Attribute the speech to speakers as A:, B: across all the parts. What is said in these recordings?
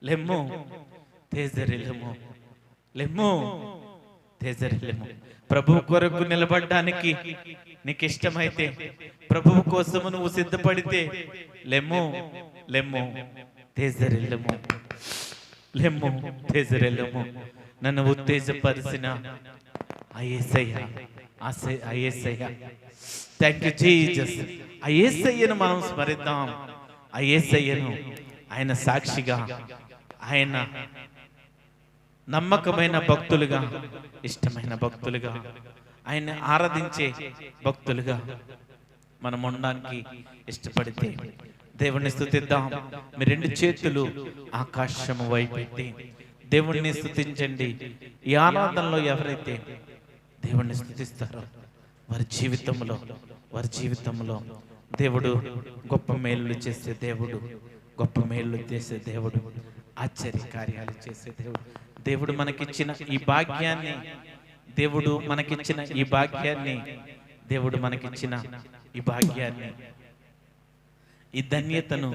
A: లెమ్ము తేజరిల్లుము, లెమ్ము తేజరిల్లుము. ప్రభువు కొరకు నిలబడడానికి నీకు ఇష్టమైతే, ప్రభువు కోసము నువ్వు సిద్ధపడితే లెమ్ము లెమ్ము తేజరిల్లుము, లెమ్ము తేజరిల్లుము. నన్ను ఉత్తేజపరిచిన ఆ యేసయ్య, ఆ యేసయ్య. Thank you Jesus. ఆ యేసయ్యను మనం స్మరిద్దాం. ఆ యేసయ్యను ఆయన సాక్షిగా, ఆయన నమ్మకమైన భక్తులుగా, ఇష్టమైన భక్తులుగా, ఆయన ఆరాధించే భక్తులుగా మనం ఉండడానికి ఇష్టపడితే దేవుణ్ణి స్తుతిద్దాం. మీ రెండు చేతులు ఆకాశము వైపెత్తి దేవుణ్ణి స్తుతించండి. ఈ ఆనందంలో ఎవరైతే దేవుణ్ణి స్తుతిస్తారో వారి జీవితంలో దేవుడు గొప్ప మేలు చేసే దేవుడు, గొప్ప మేలు చేసే దేవుడు, ఆశ్చర్య కార్యాలు చేసే దేవుడు. దేవుడు మనకిచ్చిన ఈ భాగ్యాన్ని, దేవుడు మనకిచ్చిన ఈ భాగ్యాన్ని, దేవుడు మనకిచ్చిన ఈ భాగ్యాన్ని, ఈ ధన్యతను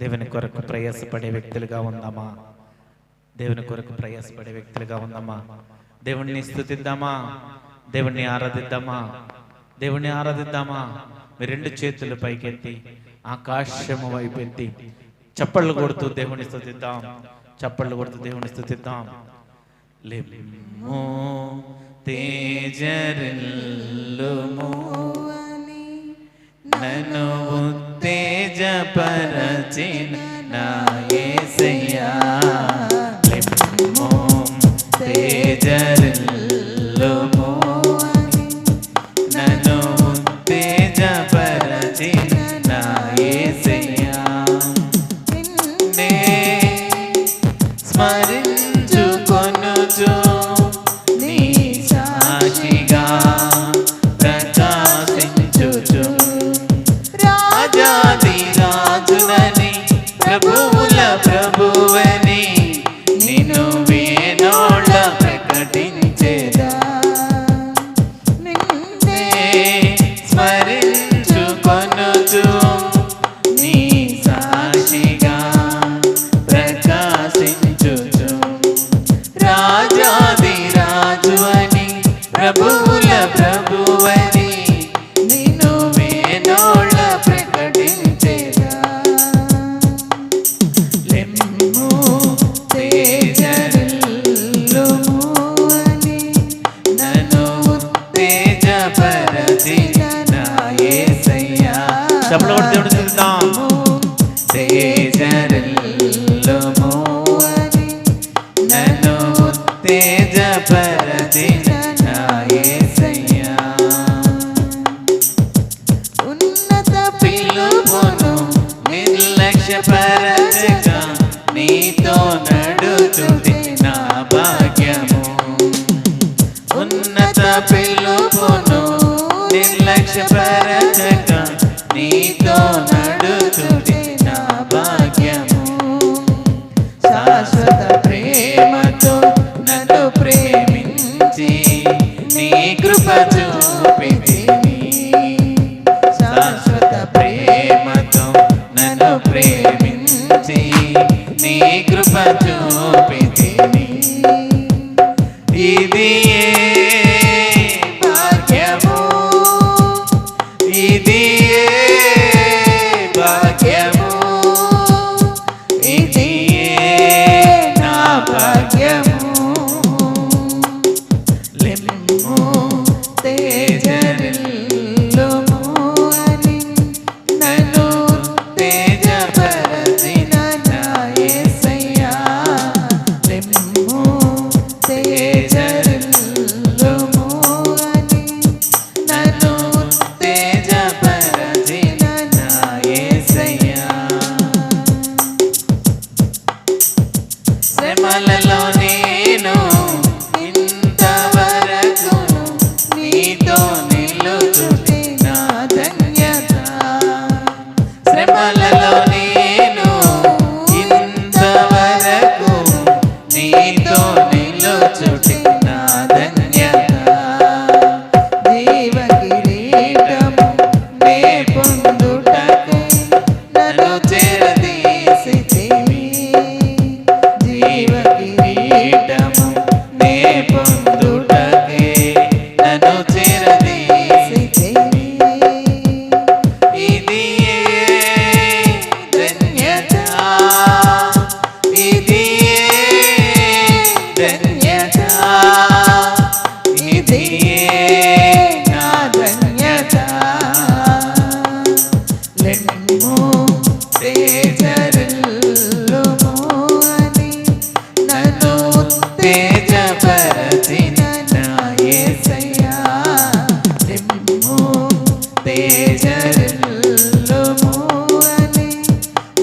A: దేవుని కొరకు ప్రయాసపడే వ్యక్తులుగా ఉందామా? దేవుని కొరకు ప్రయాసపడే వ్యక్తులుగా ఉందామా? దేవుణ్ణి స్తుతిద్దామా? దేవుణ్ణి ఆరాధిద్దామా? మీ రెండు చేతులు పైకెత్తి ఆకాశము వైపు ఎత్తి చప్పళ్ళు కొడుతూ దేవుణ్ణి స్తుతిద్దాం. లెమ్ము తేజరిల్లుము, నన్ను ఉత్తేజపరచిన నా యేసయ్యా. లెమ్ము తేజరిల్లుము, నన్ను ఉత్తేజపరచిన నా యేసయ్యా. నిన్నే స్మరించుకొనుచు నీ సాక్షిగా ప్రకాశించుచు, రాజాది రాజులని ప్రభువుల ప్రభువని నిన్ను వేనోళ్ళ ప్రకటించేదా. నిన్నే స్మరించుకొనుచు నీ సాక్షిగా ప్రకాశించుచు, రాజాది రాజు అని ప్రభువుల ప్రభువని నిన్ను వేనోళ్ళ ప్రకటించేదా. లెమ్ము తేజరిల్లుము అని నన్ను ఉత్తేజపరచిన నా యేసయ్యా. చప్పట్లు కొట్టి దేవుడిని స్తుతిద్దాం. తేజరిల్లుము అని నన్ను ఉత్తేజపరచిన నా యేసయ్యా. ఉన్నత పిలుపును నిర్లక్ష్యపరచక నీతో నడుచుటి నా భాగ్యము. ఉన్నత పిలుపును నిర్లక్ష్యపరచక నీతో నడుచుటి నా భాగ్యము. శాశ్వత ప్రేమతో నన్ను ప్రేమించి నీ కృప చూపితివి. శాశ్వత ప్రేమతో నన్ను ప్రేమించి నీ కృప చూపితివి. ఇది ఏ భాగ్యము, ఇది ఏ భాగ్యము, ఇది ఏ నా భాగ్యము. లెమ్ము తేజరిల్లుము అని నన్ను ఉత్తేజపరచిన నా యేసయ్యా. లెమ్ము తేజరిల్లుము అని నన్ను ఉత్తేజపరచిన నా యేసయ్యా. శ్రమలలో నేను ఇంతవరకు నీతో
B: నా ధన్యత లెమ్ము తేజరిల్లుము అని నన్ను ఉత్తేజపరచిన నా యేసయ్యా లెమ్ము తేజరిల్లుము అని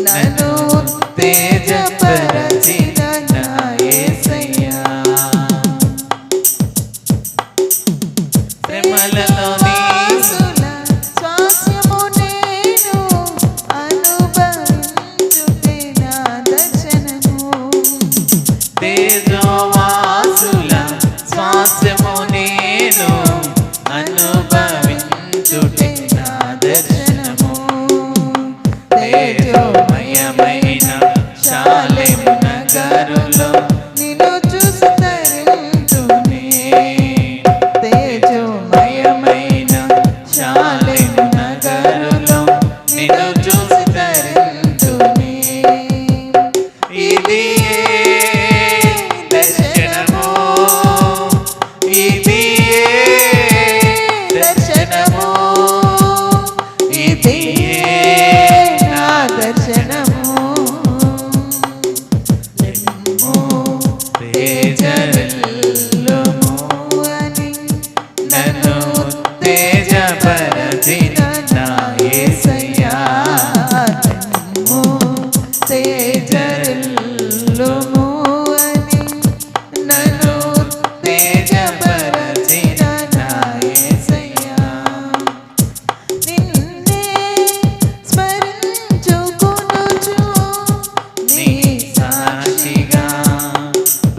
B: నన్ను ఉత్తేజపరచిన నా యేసయ్యా శ్రమలలో నీసుల స్వాస్యము నేను అనుభవించుటే నా దర్శనము తేజోవాసుల స్వాస్యము నేను అనుభవించుటే నా దర్శనము తేజోమయమైన శాలెము నగరులో నిన్ను చూసి తరించునే తేజోమయమైన శాలెము నగరులో నిన్ను చూసి తరించునే ఇది దర్శనము ఇది దర్శనము ఇది నా దర్శనము లెమ్ము తేజరిల్లుము అని నన్ను ఉత్తేజపరచిన నా యేసయ్యా లెమ్ము తేజరిల్లుము అని నన్ను ఉత్తేజపరచిన నా యేసయ్యా నిన్నే స్మరించుకొనుచు నీ సాక్షిగా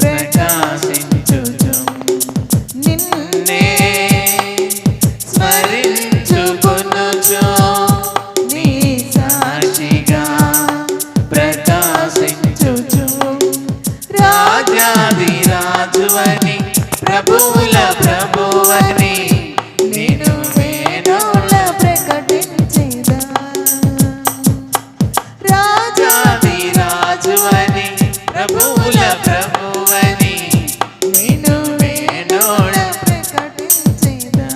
B: ప్రకాశించుచు నిన్నే స్మరించుకొనుచు నీ సాక్షిగా ప్రకాశించుచు రాజాదిరాజువని ప్రభువుల ప్రభువని నేను వేణుల ప్రకటించేదా రాజాదిరాజువని ప్రభువుల ప్రభువని నేను వేణుల ప్రకటించేదా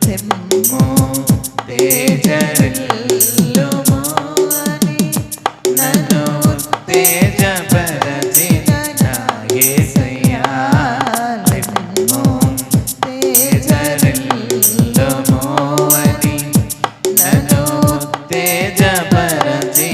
B: లెమ్ము తేజరిల్లుము అని నన్ను ఉత్తేజపరచిన నా యేసయ్యా లెమ్ము తేజరిల్లుము అని నన్ను ఉత్తేజపరచిన